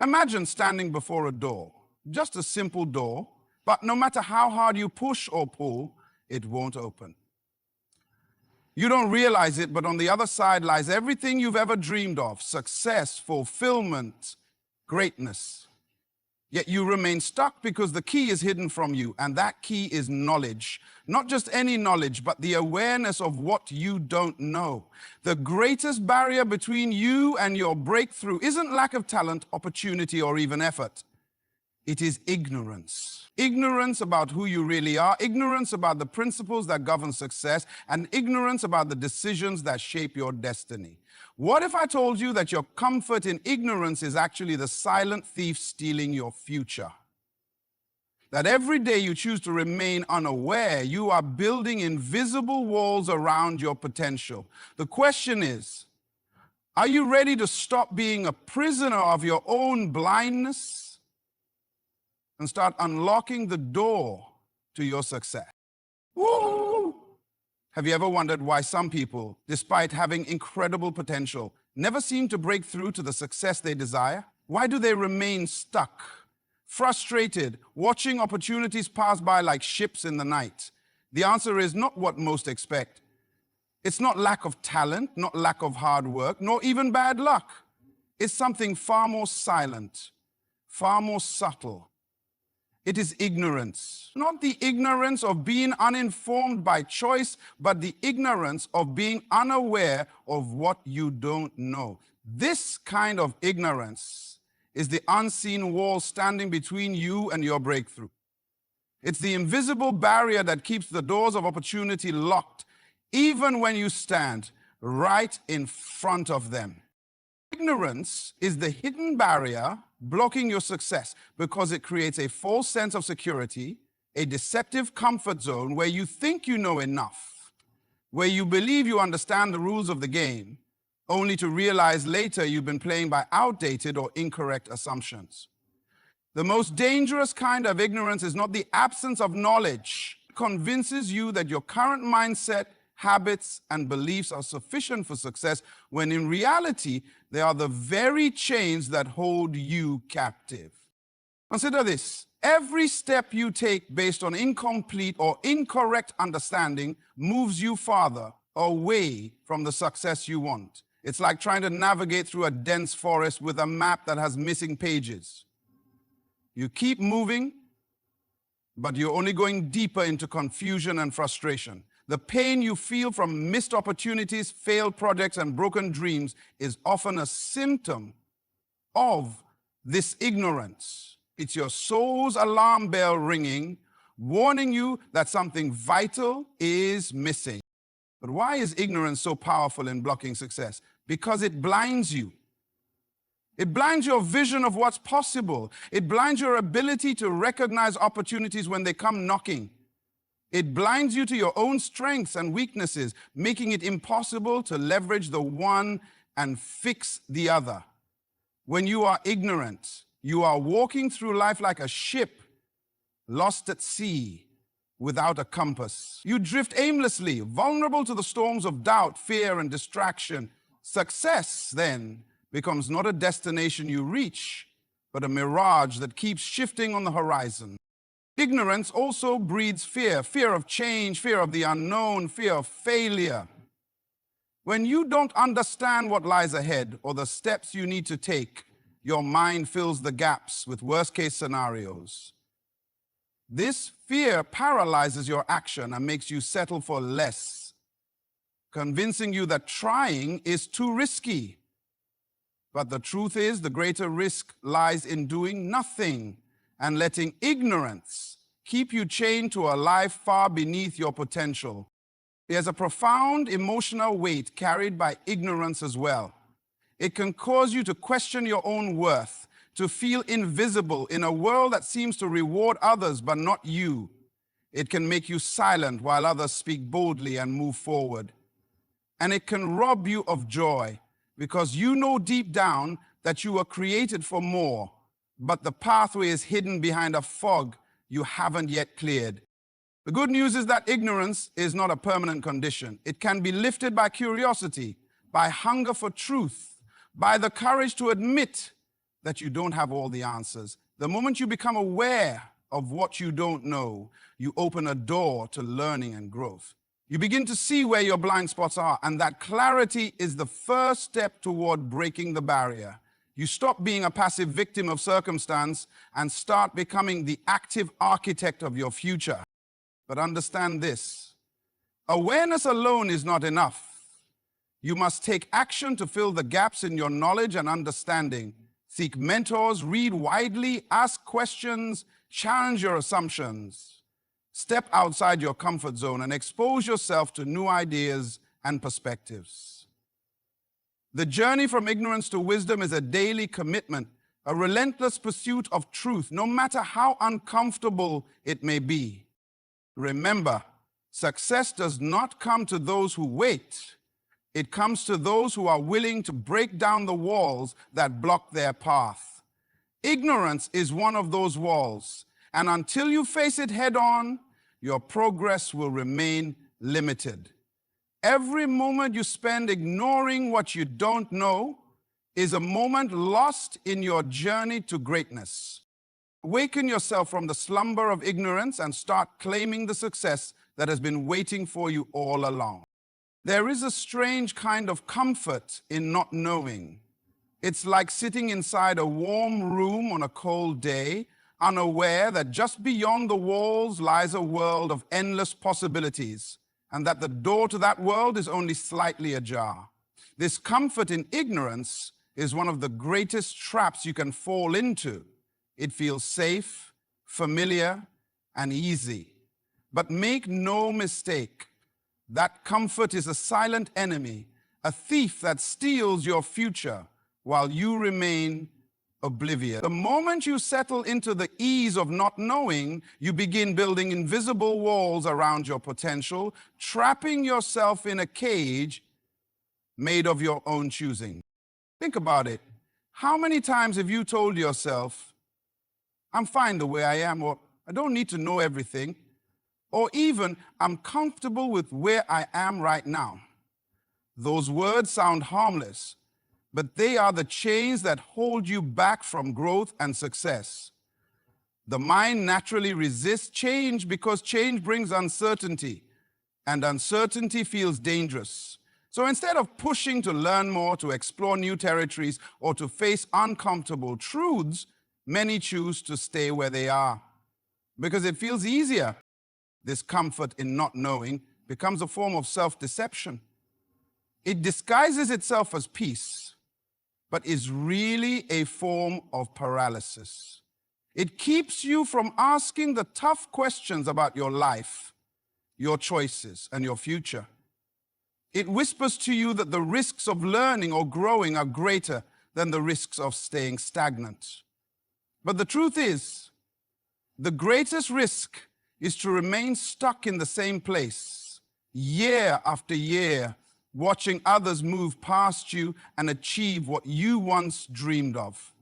Imagine standing before a door, just a simple door, but no matter how hard you push or pull, it won't open. You don't realize it, but on the other side lies everything you've ever dreamed of: success, fulfillment, greatness. Yet you remain stuck because the key is hidden from you, and that key is knowledge. Not just any knowledge, but the awareness of what you don't know. The greatest barrier between you and your breakthrough isn't lack of talent, opportunity, or even effort. It is ignorance. Ignorance about who you really are, ignorance about the principles that govern success, and ignorance about the decisions that shape your destiny. What if I told you that your comfort in ignorance is actually the silent thief stealing your future? That every day you choose to remain unaware, you are building invisible walls around your potential. The question is, are you ready to stop being a prisoner of your own blindness and start unlocking the door to your success? Woo! Have you ever wondered why some people, despite having incredible potential, never seem to break through to the success they desire? Why do they remain stuck, frustrated, watching opportunities pass by like ships in the night? The answer is not what most expect. It's not lack of talent, not lack of hard work, nor even bad luck. It's something far more silent, far more subtle. It is ignorance. Not the ignorance of being uninformed by choice, but the ignorance of being unaware of what you don't know. This kind of ignorance is the unseen wall standing between you and your breakthrough. It's the invisible barrier that keeps the doors of opportunity locked, even when you stand right in front of them. Ignorance is the hidden barrier blocking your success because it creates a false sense of security, a deceptive comfort zone where you think you know enough, where you believe you understand the rules of the game, only to realize later you've been playing by outdated or incorrect assumptions. The most dangerous kind of ignorance is not the absence of knowledge. It convinces you that your current mindset, habits, and beliefs are sufficient for success, when in reality, they are the very chains that hold you captive. Consider this. Every step you take based on incomplete or incorrect understanding moves you farther away from the success you want. It's like trying to navigate through a dense forest with a map that has missing pages. You keep moving, but you're only going deeper into confusion and frustration. The pain you feel from missed opportunities, failed projects, and broken dreams is often a symptom of this ignorance. It's your soul's alarm bell ringing, warning you that something vital is missing. But why is ignorance so powerful in blocking success? Because it blinds you. It blinds your vision of what's possible. It blinds your ability to recognize opportunities when they come knocking. It blinds you to your own strengths and weaknesses, making it impossible to leverage the one and fix the other. When you are ignorant, you are walking through life like a ship lost at sea without a compass. You drift aimlessly, vulnerable to the storms of doubt, fear, and distraction. Success, then, becomes not a destination you reach, but a mirage that keeps shifting on the horizon. Ignorance also breeds fear, fear of change, fear of the unknown, fear of failure. When you don't understand what lies ahead or the steps you need to take, your mind fills the gaps with worst-case scenarios. This fear paralyzes your action and makes you settle for less, convincing you that trying is too risky. But the truth is, the greater risk lies in doing nothing and letting ignorance keep you chained to a life far beneath your potential. There's a profound emotional weight carried by ignorance as well. It can cause you to question your own worth, to feel invisible in a world that seems to reward others but not you. It can make you silent while others speak boldly and move forward. And it can rob you of joy because you know deep down that you were created for more, but the pathway is hidden behind a fog you haven't yet cleared. The good news is that ignorance is not a permanent condition. It can be lifted by curiosity, by hunger for truth, by the courage to admit that you don't have all the answers. The moment you become aware of what you don't know, you open a door to learning and growth. You begin to see where your blind spots are, and that clarity is the first step toward breaking the barrier. You stop being a passive victim of circumstance and start becoming the active architect of your future. But understand this: awareness alone is not enough. You must take action to fill the gaps in your knowledge and understanding. Seek mentors, read widely, ask questions, challenge your assumptions. Step outside your comfort zone and expose yourself to new ideas and perspectives. The journey from ignorance to wisdom is a daily commitment, a relentless pursuit of truth, no matter how uncomfortable it may be. Remember, success does not come to those who wait. It comes to those who are willing to break down the walls that block their path. Ignorance is one of those walls, and until you face it head on, your progress will remain limited. Every moment you spend ignoring what you don't know is a moment lost in your journey to greatness. Awaken yourself from the slumber of ignorance and start claiming the success that has been waiting for you all along. There is a strange kind of comfort in not knowing. It's like sitting inside a warm room on a cold day, unaware that just beyond the walls lies a world of endless possibilities, and that the door to that world is only slightly ajar. This comfort in ignorance is one of the greatest traps you can fall into. It feels safe, familiar, and easy. But make no mistake, that comfort is a silent enemy, a thief that steals your future while you remain oblivious. The moment you settle into the ease of not knowing, you begin building invisible walls around your potential, trapping yourself in a cage made of your own choosing. Think about it. How many times have you told yourself, I'm fine the way I am, or I don't need to know everything, or even, I'm comfortable with where I am right now? Those words sound harmless, but they are the chains that hold you back from growth and success. The mind naturally resists change because change brings uncertainty, and uncertainty feels dangerous. So instead of pushing to learn more, to explore new territories, or to face uncomfortable truths, many choose to stay where they are because it feels easier. This comfort in not knowing becomes a form of self-deception. It disguises itself as peace, but is really a form of paralysis. It keeps you from asking the tough questions about your life, your choices, and your future. It whispers to you that the risks of learning or growing are greater than the risks of staying stagnant. But the truth is, the greatest risk is to remain stuck in the same place, year after year, watching others move past you and achieve what you once dreamed of.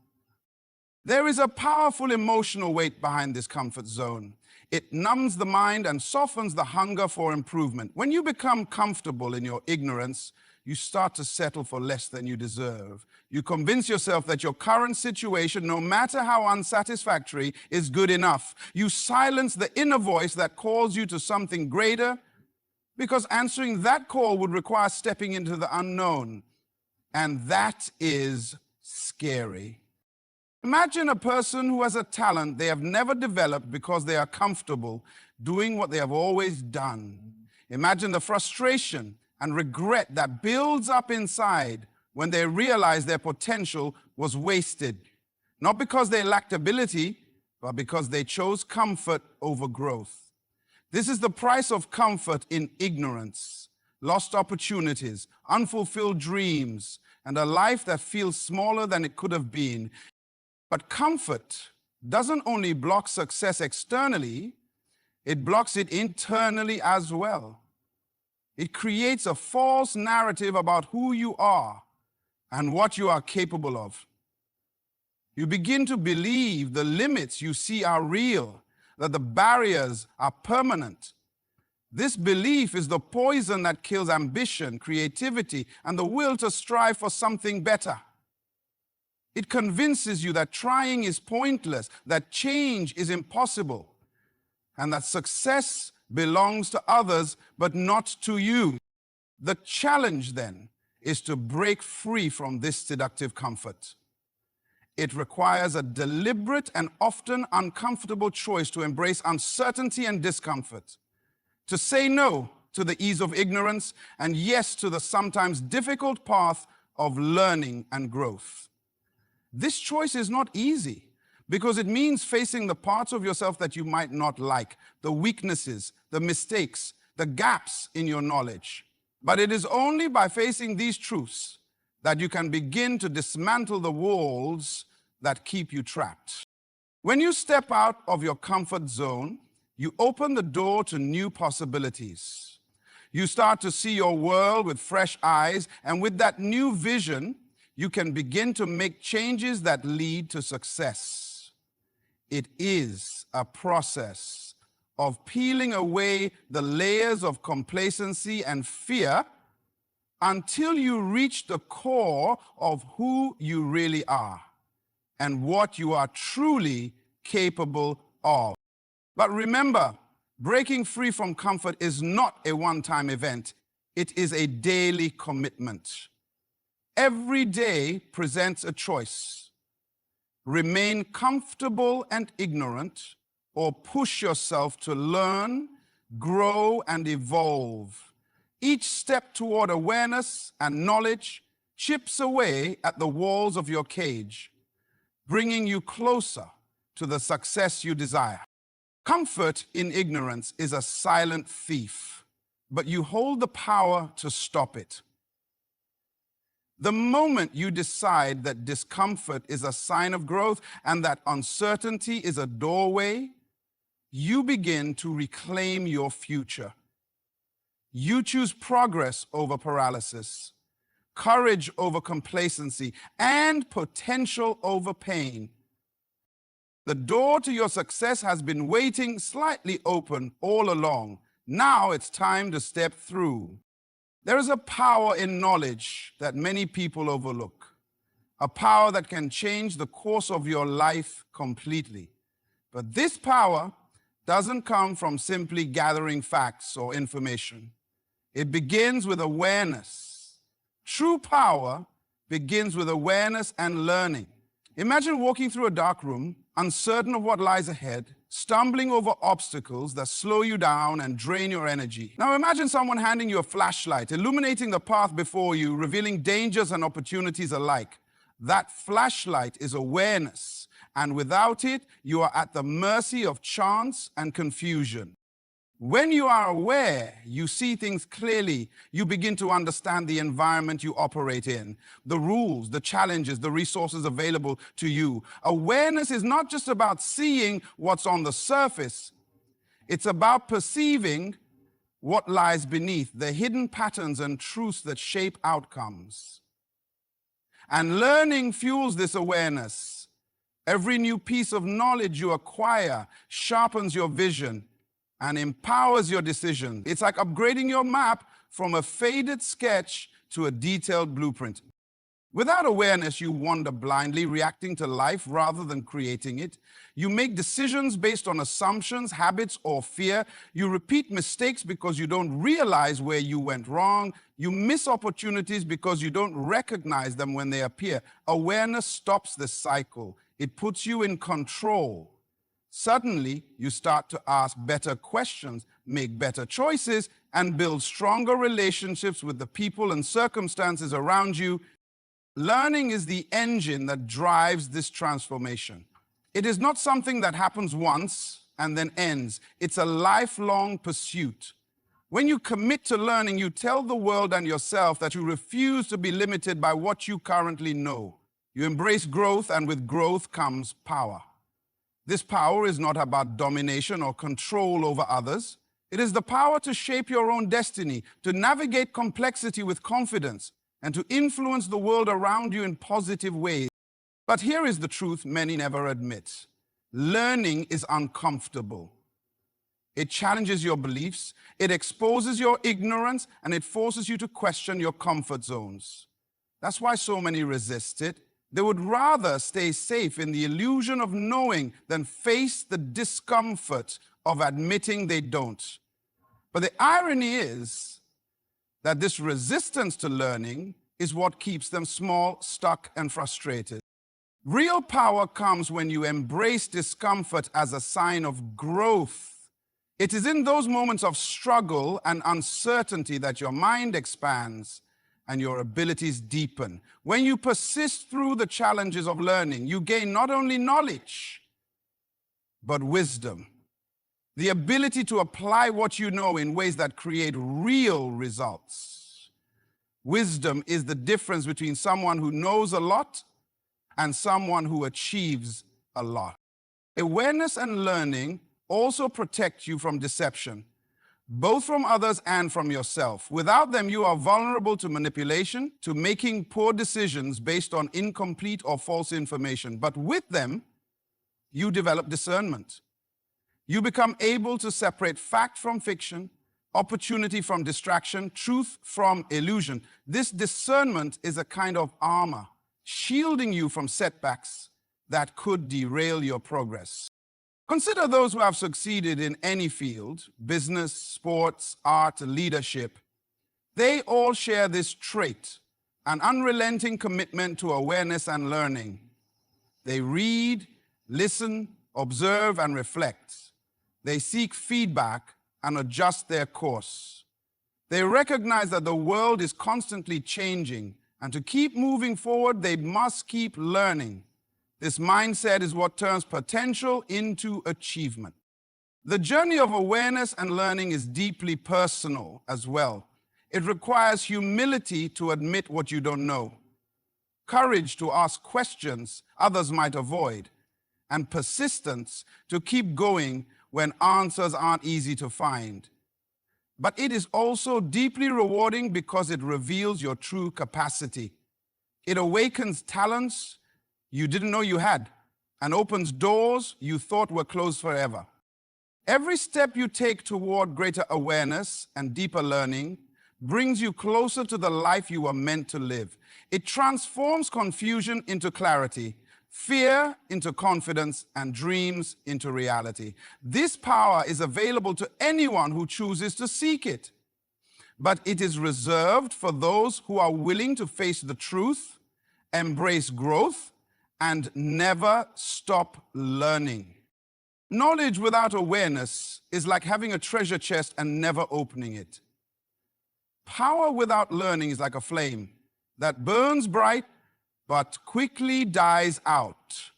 There is a powerful emotional weight behind this comfort zone. It numbs the mind and softens the hunger for improvement. When you become comfortable in your ignorance, you start to settle for less than you deserve. You convince yourself that your current situation, no matter how unsatisfactory, is good enough. You silence the inner voice that calls you to something greater, because answering that call would require stepping into the unknown. And that is scary. Imagine a person who has a talent they have never developed because they are comfortable doing what they have always done. Imagine the frustration and regret that builds up inside when they realize their potential was wasted, not because they lacked ability, but because they chose comfort over growth. This is the price of comfort in ignorance: lost opportunities, unfulfilled dreams, and a life that feels smaller than it could have been. But comfort doesn't only block success externally, it blocks it internally as well. It creates a false narrative about who you are and what you are capable of. You begin to believe the limits you see are real, that the barriers are permanent. This belief is the poison that kills ambition, creativity, and the will to strive for something better. It convinces you that trying is pointless, that change is impossible, and that success belongs to others but not to you. The challenge then is to break free from this seductive comfort. It requires a deliberate and often uncomfortable choice to embrace uncertainty and discomfort, to say no to the ease of ignorance and yes to the sometimes difficult path of learning and growth. This choice is not easy because it means facing the parts of yourself that you might not like, the weaknesses, the mistakes, the gaps in your knowledge. But it is only by facing these truths that you can begin to dismantle the walls that keep you trapped. When you step out of your comfort zone, you open the door to new possibilities. You start to see your world with fresh eyes, and with that new vision, you can begin to make changes that lead to success. It is a process of peeling away the layers of complacency and fear until you reach the core of who you really are and what you are truly capable of. But remember, breaking free from comfort is not a one-time event. It is a daily commitment. Every day presents a choice. Remain comfortable and ignorant, or push yourself to learn, grow, and evolve. Each step toward awareness and knowledge chips away at the walls of your cage, bringing you closer to the success you desire. Comfort in ignorance is a silent thief, but you hold the power to stop it. The moment you decide that discomfort is a sign of growth and that uncertainty is a doorway, you begin to reclaim your future. You choose progress over paralysis, courage over complacency, and potential over pain. The door to your success has been waiting slightly open all along. Now it's time to step through. There is a power in knowledge that many people overlook, a power that can change the course of your life completely. But this power doesn't come from simply gathering facts or information. It begins with awareness. True power begins with awareness and learning. Imagine walking through a dark room, uncertain of what lies ahead, stumbling over obstacles that slow you down and drain your energy. Now imagine someone handing you a flashlight, illuminating the path before you, revealing dangers and opportunities alike. That flashlight is awareness, and without it, you are at the mercy of chance and confusion. When you are aware, you see things clearly. You begin to understand the environment you operate in, the rules, the challenges, the resources available to you. Awareness is not just about seeing what's on the surface. It's about perceiving what lies beneath, the hidden patterns and truths that shape outcomes. And learning fuels this awareness. Every new piece of knowledge you acquire sharpens your vision and empowers your decisions. It's like upgrading your map from a faded sketch to a detailed blueprint. Without awareness, you wander blindly, reacting to life rather than creating it. You make decisions based on assumptions, habits, or fear. You repeat mistakes because you don't realize where you went wrong. You miss opportunities because you don't recognize them when they appear. Awareness stops this cycle. It puts you in control. Suddenly, you start to ask better questions, make better choices, and build stronger relationships with the people and circumstances around you. Learning is the engine that drives this transformation. It is not something that happens once and then ends. It's a lifelong pursuit. When you commit to learning, you tell the world and yourself that you refuse to be limited by what you currently know. You embrace growth, and with growth comes power. This power is not about domination or control over others. It is the power to shape your own destiny, to navigate complexity with confidence, and to influence the world around you in positive ways. But here is the truth many never admit. Learning is uncomfortable. It challenges your beliefs, it exposes your ignorance, and it forces you to question your comfort zones. That's why so many resist it. They would rather stay safe in the illusion of knowing than face the discomfort of admitting they don't. But the irony is that this resistance to learning is what keeps them small, stuck, and frustrated. Real power comes when you embrace discomfort as a sign of growth. It is in those moments of struggle and uncertainty that your mind expands and your abilities deepen. When you persist through the challenges of learning, you gain not only knowledge, but wisdom. The ability to apply what you know in ways that create real results. Wisdom is the difference between someone who knows a lot and someone who achieves a lot. Awareness and learning also protect you from deception, both from others and from yourself. Without them, you are vulnerable to manipulation, to making poor decisions based on incomplete or false information. But with them, you develop discernment. You become able to separate fact from fiction, opportunity from distraction, truth from illusion. This discernment is a kind of armor, shielding you from setbacks that could derail your progress. Consider those who have succeeded in any field, business, sports, art, leadership. They all share this trait, an unrelenting commitment to awareness and learning. They read, listen, observe, and reflect. They seek feedback and adjust their course. They recognize that the world is constantly changing, and to keep moving forward, they must keep learning. This mindset is what turns potential into achievement. The journey of awareness and learning is deeply personal as well. It requires humility to admit what you don't know, courage to ask questions others might avoid, and persistence to keep going when answers aren't easy to find. But it is also deeply rewarding because it reveals your true capacity. It awakens talents you didn't know you had, and opens doors you thought were closed forever. Every step you take toward greater awareness and deeper learning brings you closer to the life you were meant to live. It transforms confusion into clarity, fear into confidence, and dreams into reality. This power is available to anyone who chooses to seek it, but it is reserved for those who are willing to face the truth, embrace growth, and never stop learning. Knowledge without awareness is like having a treasure chest and never opening it. Power without learning is like a flame that burns bright but quickly dies out.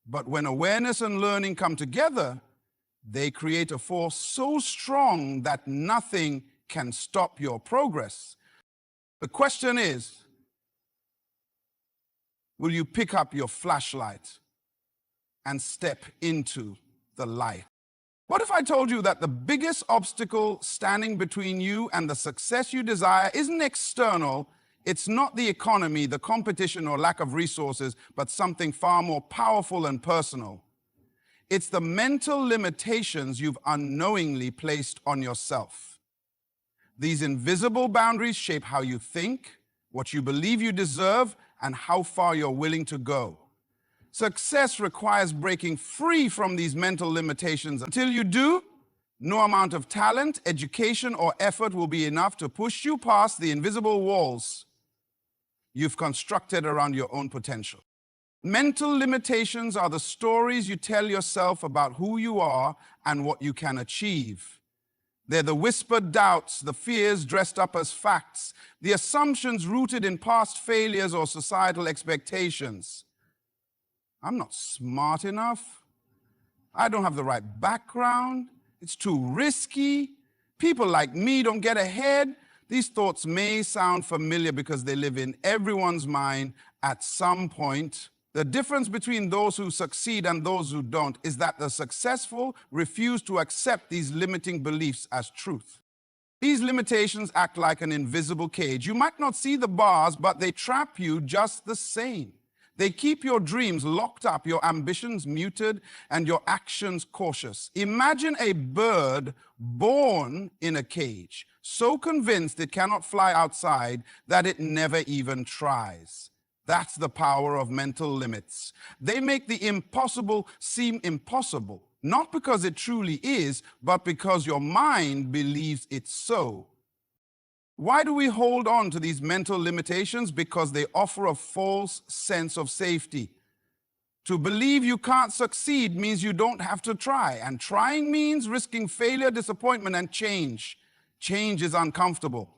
But when awareness and learning come together, they create a force so strong that nothing can stop your progress. The question is, will you pick up your flashlight and step into the light? What if I told you that the biggest obstacle standing between you and the success you desire isn't external? It's not the economy, the competition, or lack of resources, but something far more powerful and personal. It's the mental limitations you've unknowingly placed on yourself. These invisible boundaries shape how you think, what you believe you deserve, and how far you're willing to go. Success requires breaking free from these mental limitations. Until you do, no amount of talent, education, or effort will be enough to push you past the invisible walls you've constructed around your own potential. Mental limitations are the stories you tell yourself about who you are and what you can achieve. They're the whispered doubts, the fears dressed up as facts, the assumptions rooted in past failures or societal expectations. I'm not smart enough. I don't have the right background. It's too risky. People like me don't get ahead. These thoughts may sound familiar because they live in everyone's mind at some point. The difference between those who succeed and those who don't is that the successful refuse to accept these limiting beliefs as truth. These limitations act like an invisible cage. You might not see the bars, but they trap you just the same. They keep your dreams locked up, your ambitions muted, and your actions cautious. Imagine a bird born in a cage, so convinced it cannot fly outside that it never even tries. That's the power of mental limits. They make the impossible seem impossible, not because it truly is, but because your mind believes it's so. Why do we hold on to these mental limitations? Because they offer a false sense of safety. To believe you can't succeed means you don't have to try, and trying means risking failure, disappointment, and change. Change is uncomfortable.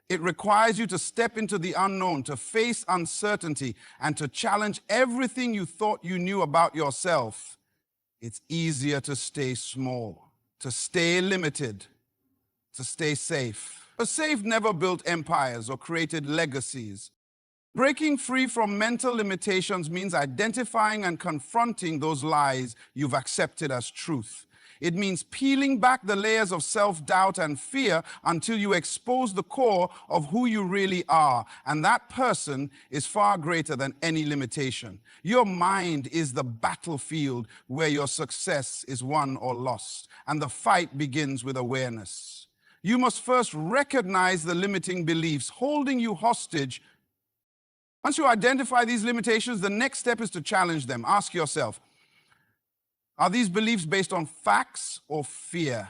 It requires you to step into the unknown, to face uncertainty, and to challenge everything you thought you knew about yourself. It's easier to stay small, to stay limited, to stay safe. The safe never built empires or created legacies. Breaking free from mental limitations means identifying and confronting those lies you've accepted as truth. It means peeling back the layers of self-doubt and fear until you expose the core of who you really are. And that person is far greater than any limitation. Your mind is the battlefield where your success is won or lost. And the fight begins with awareness. You must first recognize the limiting beliefs holding you hostage. Once you identify these limitations, the next step is to challenge them. Ask yourself, are these beliefs based on facts or fear?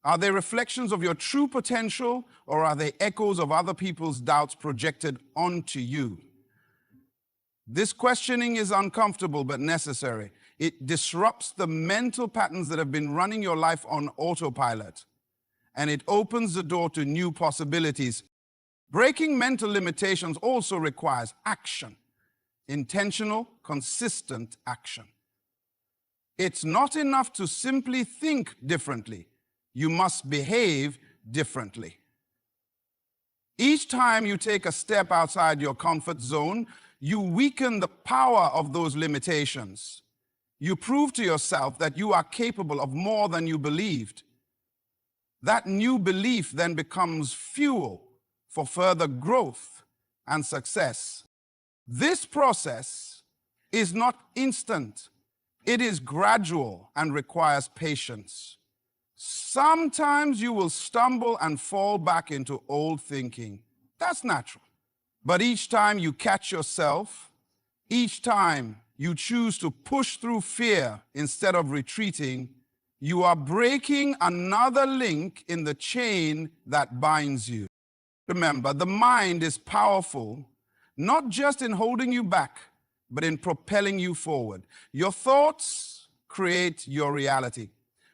Are they reflections of your true potential, or are they echoes of other people's doubts projected onto you? This questioning is uncomfortable but necessary. It disrupts the mental patterns that have been running your life on autopilot, and it opens the door to new possibilities. Breaking mental limitations also requires action, intentional, consistent action. It's not enough to simply think differently. You must behave differently. Each time you take a step outside your comfort zone, you weaken the power of those limitations. You prove to yourself that you are capable of more than you believed. That new belief then becomes fuel for further growth and success. This process is not instant. It is gradual and requires patience. Sometimes you will stumble and fall back into old thinking. That's natural. But each time you catch yourself, each time you choose to push through fear instead of retreating, you are breaking another link in the chain that binds you. Remember, the mind is powerful, not just in holding you back, but in propelling you forward. Your thoughts create your reality.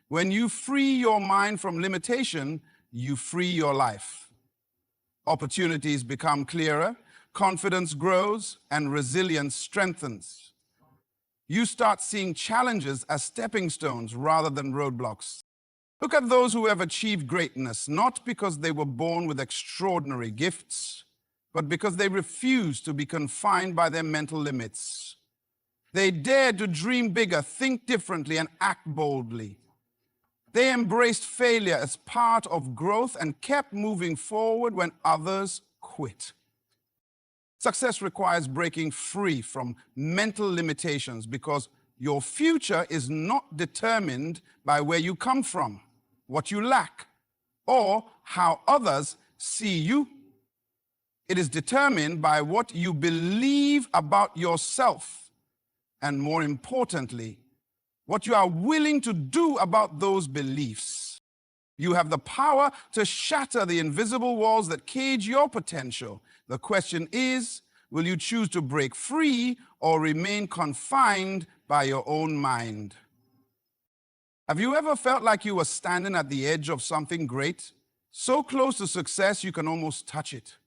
When you free your mind from limitation, you free your life. Opportunities become clearer, confidence grows, and resilience strengthens. You start seeing challenges as stepping stones rather than roadblocks. Look at those who have achieved greatness, not because they were born with extraordinary gifts, but because they refused to be confined by their mental limits. They dared to dream bigger, think differently, and act boldly. They embraced failure as part of growth and kept moving forward when others quit. Success requires breaking free from mental limitations because your future is not determined by where you come from, what you lack, or how others see you. It is determined by what you believe about yourself, and more importantly, what you are willing to do about those beliefs. You have the power to shatter the invisible walls that cage your potential. The question is, will you choose to break free or remain confined by your own mind? Have you ever felt like you were standing at the edge of something great? So close to success you can almost touch it.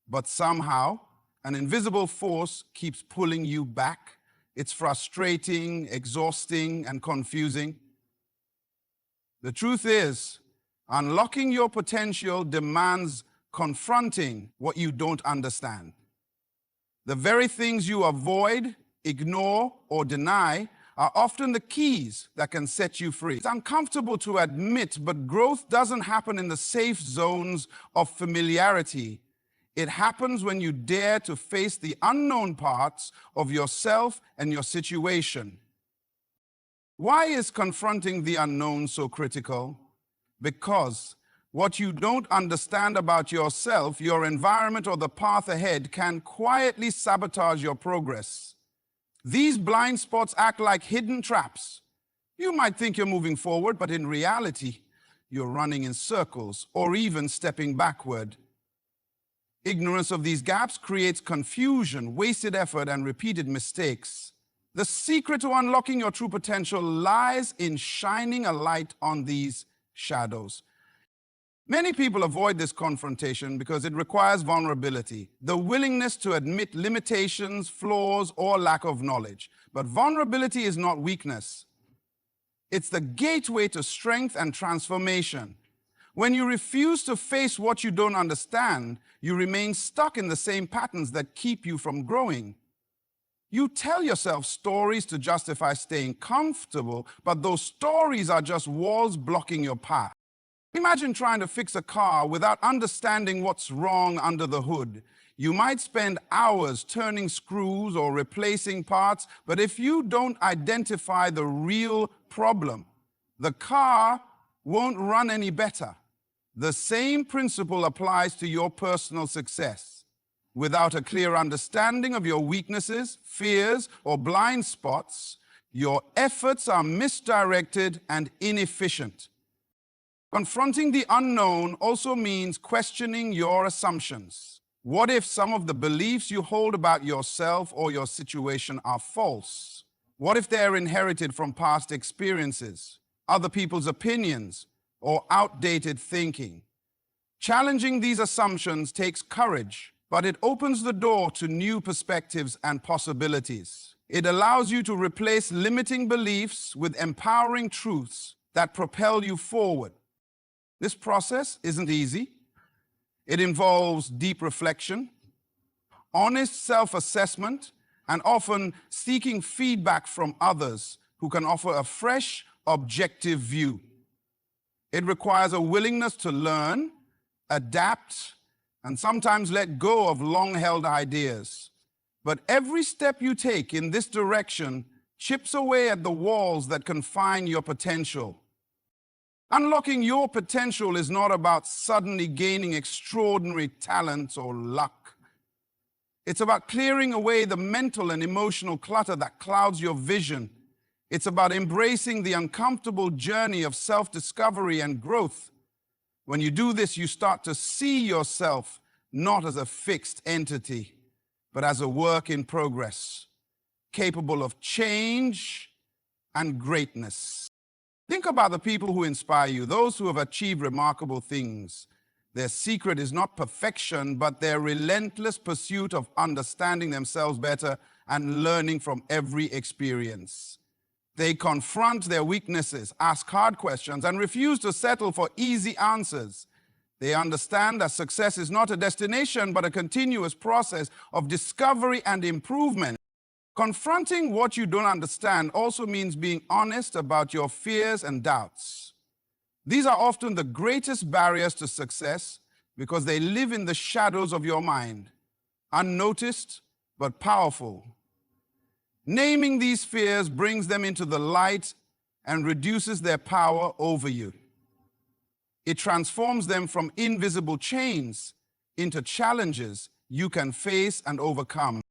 But somehow, an invisible force keeps pulling you back. It's frustrating, exhausting, and confusing. The truth is, unlocking your potential demands confronting what you don't understand. The very things you avoid, ignore, or deny are often the keys that can set you free. It's uncomfortable to admit, but growth doesn't happen in the safe zones of familiarity. It happens when you dare to face the unknown parts of yourself and your situation. Why is confronting the unknown so critical? Because What you don't understand about yourself, your environment, or the path ahead can quietly sabotage your progress. These blind spots act like hidden traps. You might think you're moving forward, but in reality, you're running in circles or even stepping backward. Ignorance of these gaps creates confusion, wasted effort, and repeated mistakes. The secret to unlocking your true potential lies in shining a light on these shadows. Many people avoid this confrontation because it requires vulnerability, the willingness to admit limitations, flaws, or lack of knowledge. But vulnerability is not weakness. It's the gateway to strength and transformation. When you refuse to face what you don't understand, you remain stuck in the same patterns that keep you from growing. You tell yourself stories to justify staying comfortable, but those stories are just walls blocking your path. Imagine trying to fix a car without understanding what's wrong under the hood. You might spend hours turning screws or replacing parts, but if you don't identify the real problem, the car won't run any better. The same principle applies to your personal success. Without a clear understanding of your weaknesses, fears, or blind spots, your efforts are misdirected and inefficient. Confronting the unknown also means questioning your assumptions. What if some of the beliefs you hold about yourself or your situation are false? What if they're inherited from past experiences, other people's opinions, or outdated thinking? Challenging these assumptions takes courage, but it opens the door to new perspectives and possibilities. It allows you to replace limiting beliefs with empowering truths that propel you forward. This process isn't easy. It involves deep reflection, honest self-assessment, and often seeking feedback from others who can offer a fresh, objective view. It requires a willingness to learn, adapt, and sometimes let go of long-held ideas. But every step you take in this direction chips away at the walls that confine your potential. Unlocking your potential is not about suddenly gaining extraordinary talents or luck. It's about clearing away the mental and emotional clutter that clouds your vision. It's about embracing the uncomfortable journey of self-discovery and growth. When you do this, you start to see yourself not as a fixed entity, but as a work in progress, capable of change and greatness. Think about the people who inspire you, those who have achieved remarkable things. Their secret is not perfection, but their relentless pursuit of understanding themselves better and learning from every experience. They confront their weaknesses, ask hard questions, and refuse to settle for easy answers. They understand that success is not a destination, but a continuous process of discovery and improvement. Confronting what you don't understand also means being honest about your fears and doubts. These are often the greatest barriers to success because they live in the shadows of your mind, unnoticed but powerful. Naming these fears brings them into the light and reduces their power over you. It transforms them from invisible chains into challenges you can face and overcome.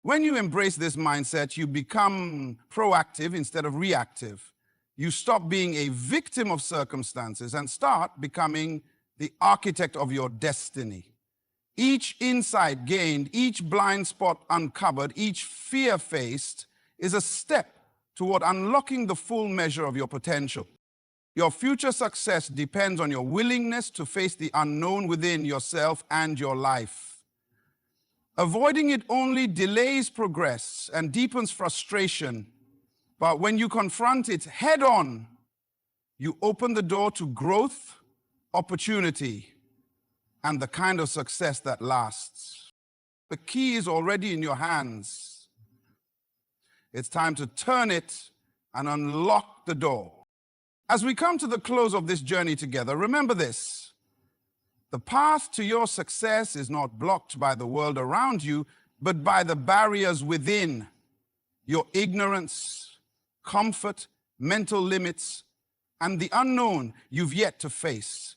When you embrace this mindset, you become proactive instead of reactive. You stop being a victim of circumstances and start becoming the architect of your destiny. Each insight gained, each blind spot uncovered, each fear faced is a step toward unlocking the full measure of your potential. Your future success depends on your willingness to face the unknown within yourself and your life. Avoiding it only delays progress and deepens frustration. But when you confront it head-on, you open the door to growth, opportunity, and the kind of success that lasts. The key is already in your hands. It's time to turn it and unlock the door. As we come to the close of this journey together, remember this. The path to your success is not blocked by the world around you, but by the barriers within. Your ignorance, comfort, mental limits, and the unknown you've yet to face.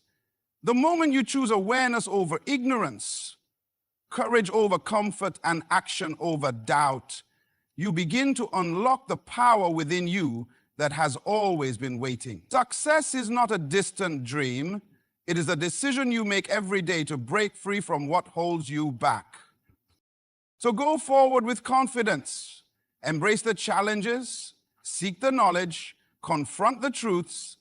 The moment you choose awareness over ignorance, courage over comfort, and action over doubt, you begin to unlock the power within you that has always been waiting. Success is not a distant dream. It is a decision you make every day to break free from what holds you back. So go forward with confidence. Embrace the challenges, seek the knowledge, confront the truths,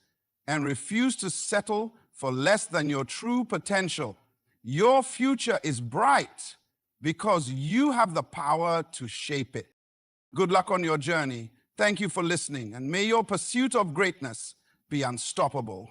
and refuse to settle for less than your true potential. Your future is bright because you have the power to shape it. Good luck on your journey. Thank you for listening, and may your pursuit of greatness be unstoppable.